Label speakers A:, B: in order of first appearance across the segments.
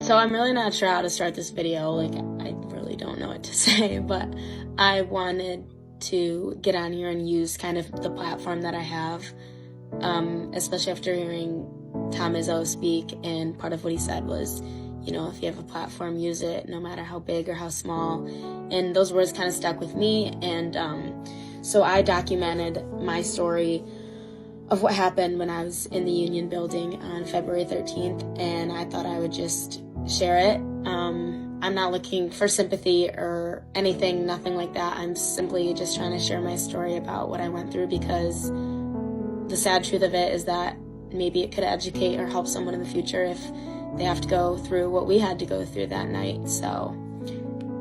A: So I'm really not sure how to start this video. Like, I really don't know what to say, but I wanted to get on here and use kind of the platform that I have, especially after hearing David O speak, and part of what he said was, you know, if you have a platform, use it, no matter how big or how small. And those words kind of stuck with me, and so I documented my story of what happened when I was in the Union building on February 13th, and I thought I would just share it. I'm not looking for sympathy or anything, nothing like that. I'm simply just trying to share my story about what I went through, because the sad truth of it is that maybe it could educate or help someone in the future if they have to go through what we had to go through that night. So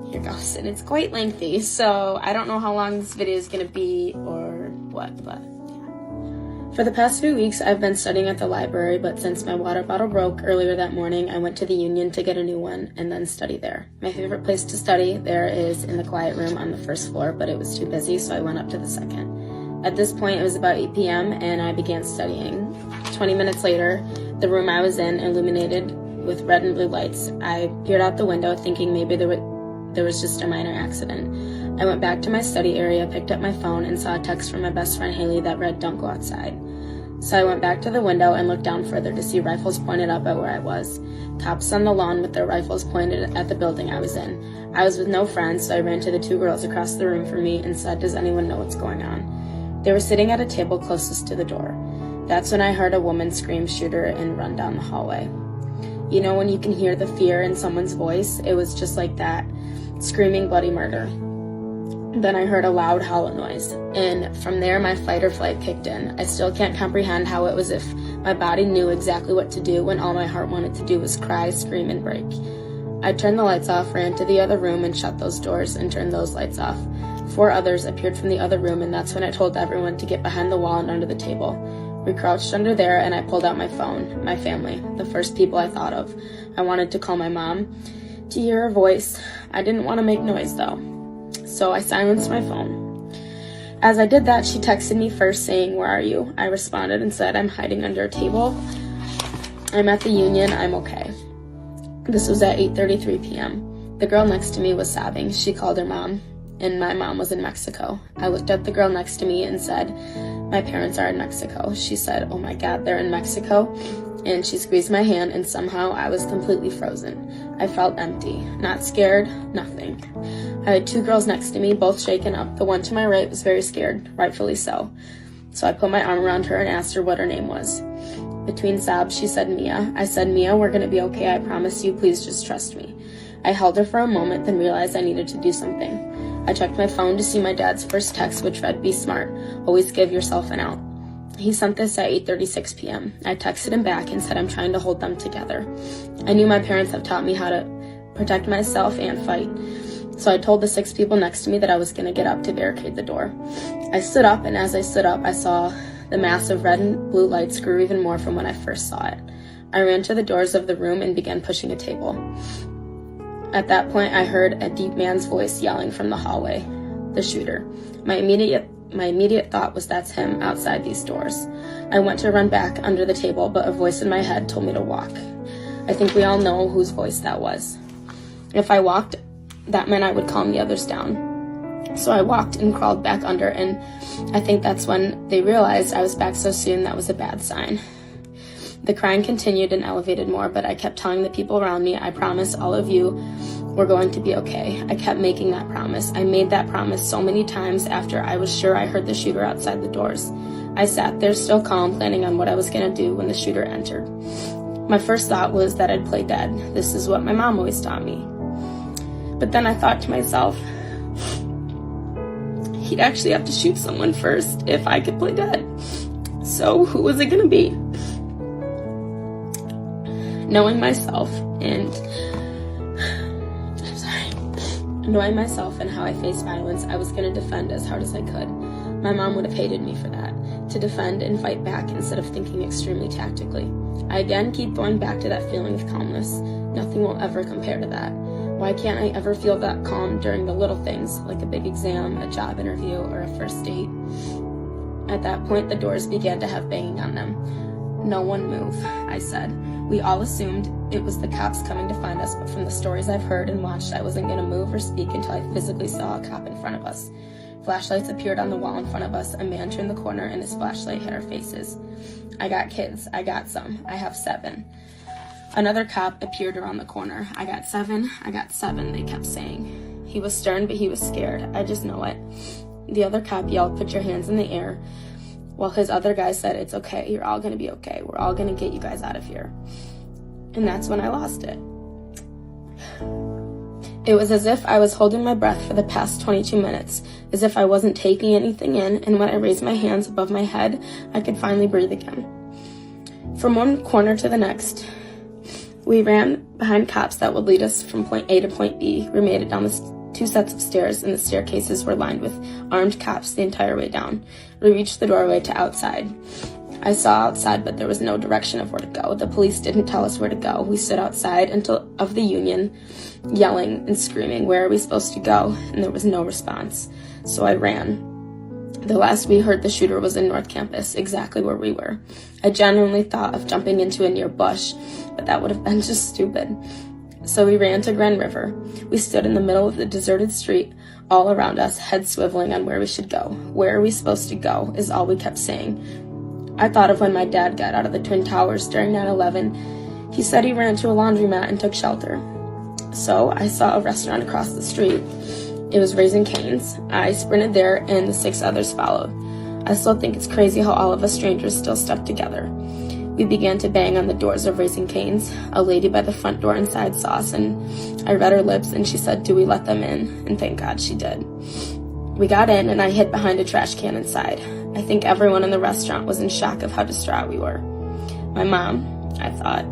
A: here goes, and it's quite lengthy, so I don't know how long this video is going to be or what, but for the past few weeks, I've been studying at the library, but since my water bottle broke earlier that morning, I went to the Union to get a new one and then study there. My favorite place to study there is in the quiet room on the first floor, but it was too busy, so I went up to the second. At this point, it was about 8 p.m., and I began studying. 20 minutes later, the room I was in illuminated with red and blue lights. I peered out the window, thinking maybe there was just a minor accident. I went back to my study area, picked up my phone, and saw a text from my best friend Haley that read, "Don't go outside." So I went back to the window and looked down further to see rifles pointed up at where I was. Cops on the lawn with their rifles pointed at the building I was in. I was with no friends, so I ran to the two girls across the room from me and said, "Does anyone know what's going on?" They were sitting at a table closest to the door. That's when I heard a woman scream, "Shoot her," and run down the hallway. You know when you can hear the fear in someone's voice? It was just like that, screaming bloody murder. Then I heard a loud hollow noise, and from there my fight or flight kicked in. I still can't comprehend how it was if my body knew exactly what to do when all my heart wanted to do was cry, scream, and break. I turned the lights off, ran to the other room and shut those doors and turned those lights off. 4 others appeared from the other room, and that's when I told everyone to get behind the wall and under the table. We crouched under there, and I pulled out my phone, my family, the first people I thought of. I wanted to call my mom to hear her voice. I didn't want to make noise, though, so I silenced my phone. As I did that, she texted me first saying, "Where are you?" I responded and said, "I'm hiding under a table. I'm at the Union. I'm okay." This was at 8:33 p.m. The girl next to me was sobbing. She called her mom, and my mom was in Mexico. I looked at the girl next to me and said, "My parents are in Mexico." She said, "Oh my God, they're in Mexico?" And she squeezed my hand, and somehow I was completely frozen. I felt empty, not scared, nothing. I had 2 girls next to me, both shaken up. The one to my right was very scared, rightfully so. So I put my arm around her and asked her what her name was. Between sobs, she said, "Mia." I said, "Mia, we're going to be okay, I promise you, please just trust me." I held her for a moment, then realized I needed to do something. I checked my phone to see my dad's first text, which read, "Be smart, always give yourself an out." He sent this at 8:36 p.m. I texted him back and said, "I'm trying to hold them together." I knew my parents have taught me how to protect myself and fight. So I told the 6 people next to me that I was going to get up to barricade the door. I stood up, and as I stood up, I saw the massive red and blue lights grew even more from when I first saw it. I ran to the doors of the room and began pushing a table. At that point, I heard a deep man's voice yelling from the hallway, "The shooter." My immediate thought was, that's him outside these doors. I went to run back under the table, but a voice in my head told me to walk. I think we all know whose voice that was. If I walked, that meant I would calm the others down. So I walked and crawled back under, and I think that's when they realized I was back so soon. That was a bad sign. The crying continued and elevated more, but I kept telling the people around me, "I promise all of you we're going to be okay." I kept making that promise. I made that promise so many times after I was sure I heard the shooter outside the doors. I sat there still calm, planning on what I was going to do when the shooter entered. My first thought was that I'd play dead. This is what my mom always taught me. But then I thought to myself, he'd actually have to shoot someone first if I could play dead. So who was it going to be? Knowing myself and how I face violence, I was going to defend as hard as I could. My mom would have hated me for that, to defend and fight back instead of thinking extremely tactically. I again keep going back to that feeling of calmness. Nothing will ever compare to that. Why can't I ever feel that calm during the little things, like a big exam, a job interview, or a first date? At that point, the doors began to have banging on them. "No one move," I said. We all assumed it was the cops coming to find us, but from the stories I've heard and watched, I wasn't going to move or speak until I physically saw a cop in front of us. Flashlights appeared on the wall in front of us. A man turned the corner and his flashlight hit our faces. "I got kids. I got some. I have 7. Another cop appeared around the corner. "I got 7. I got 7, they kept saying. He was stern, but he was scared. I just know it. The other cop yelled, "Put your hands in the air," while his other guy said, "It's okay. You're all going to be okay. We're all going to get you guys out of here." And that's when I lost it. It was as if I was holding my breath for the past 22 minutes, as if I wasn't taking anything in, and when I raised my hands above my head, I could finally breathe again. From one corner to the next, we ran behind cops that would lead us from point A to point B. We made it down the 2 sets of stairs, and the staircases were lined with armed cops the entire way down. We reached the doorway to outside. I saw outside, but there was no direction of where to go. The police didn't tell us where to go. We stood outside of the Union, yelling and screaming, "Where are we supposed to go?" And there was no response. So I ran. The last we heard, the shooter was in North Campus, exactly where we were. I genuinely thought of jumping into a near bush, but that would have been just stupid. So we ran to Grand River. We stood in the middle of the deserted street, all around us, heads swiveling on where we should go. "Where are we supposed to go?" is all we kept saying. I thought of when my dad got out of the Twin Towers during 9/11. He said he ran to a laundromat and took shelter. So I saw a restaurant across the street. It was Raising Cane's. I sprinted there, and the 6 others followed. I still think it's crazy how all of us strangers still stuck together. We began to bang on the doors of Raising Cane's. A lady by the front door inside saw us, and I read her lips, and she said, "Do we let them in?" And thank God she did. We got in, and I hid behind a trash can inside. I think everyone in the restaurant was in shock of how distraught we were. My mom, I thought.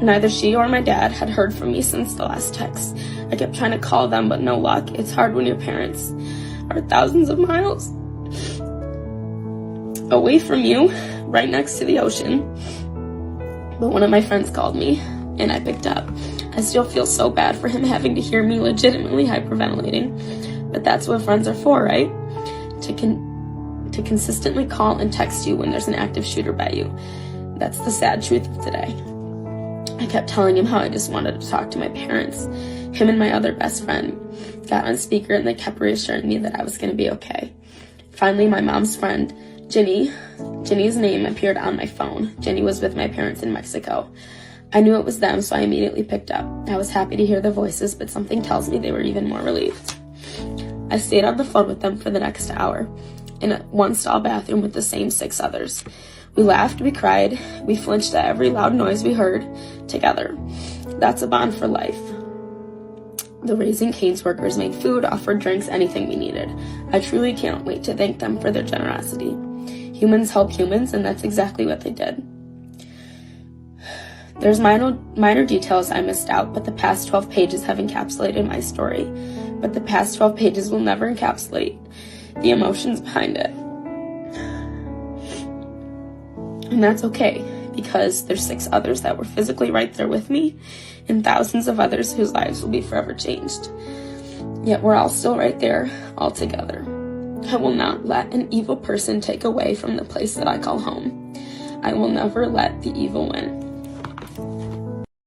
A: Neither she or my dad had heard from me since the last text. I kept trying to call them, but no luck. It's hard when your parents are thousands of miles away from you, right next to the ocean. But one of my friends called me, and I picked up. I still feel so bad for him having to hear me legitimately hyperventilating, but that's what friends are for, right? To consistently call and text you when there's an active shooter by you. That's the sad truth of today. I kept telling him how I just wanted to talk to my parents. Him and my other best friend got on speaker, and they kept reassuring me that I was going to be okay. Finally, my mom's friend, Ginny's name appeared on my phone. Ginny was with my parents in Mexico. I knew it was them, so I immediately picked up. I was happy to hear their voices, but something tells me they were even more relieved. I stayed on the phone with them for the next hour, in a one-stall bathroom with the same 6 others. We laughed, we cried, we flinched at every loud noise we heard, together. That's a bond for life. The Raising Cane's workers made food, offered drinks, anything we needed. I truly can't wait to thank them for their generosity. Humans help humans, and that's exactly what they did. There's minor details I missed out, but the past 12 pages have encapsulated my story. But the past 12 pages will never encapsulate the emotions behind it. And that's okay, because there's 6 others that were physically right there with me, and thousands of others whose lives will be forever changed. Yet we're all still right there, all together. I will not let an evil person take away from the place that I call home. I will never let the evil win.